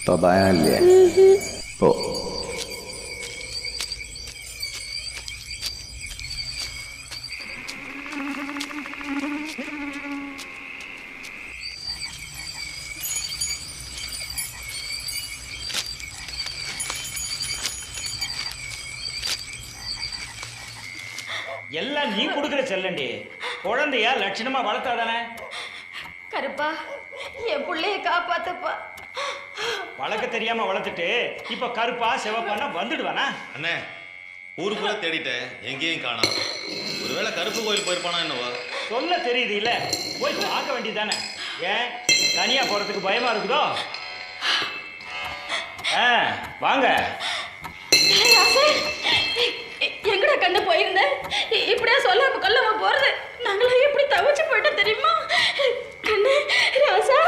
இப்போ பயம் இல்லையா? போ. எல்லாம் நீ கொடுக்குற செல்லண்டி. குழந்தையா லட்சணமா வளர்த்தாதானே. கருப்பா, என் பிள்ளைய காப்பாத்துப்பா. வளர்க்க தெரியாம வளர்த்துட்டு இப்ப கருப்பா சிவப்பானா வந்துடுவானா? அண்ணே, ஊருக்குள்ள தேடிட்டேன், எங்கேயும் காணோம். ஒருவேளை கருப்பு கோயில் போயிருப்பானா என்னவோ? சொல்ல தெரியுது இல்ல, போய் பார்க்க வேண்டியதானே. ஏன் தனியா போறதுக்கு பயமா இருக்குதோ? வாங்க. எங்கடா கண்ணு போயிருந்த? இப்படியா சொல்லாம கொல்லாம போறது? நாங்களாம் எப்படி தவிச்சு போயிட்டோம் தெரியுமா? கண்ணு ராசா.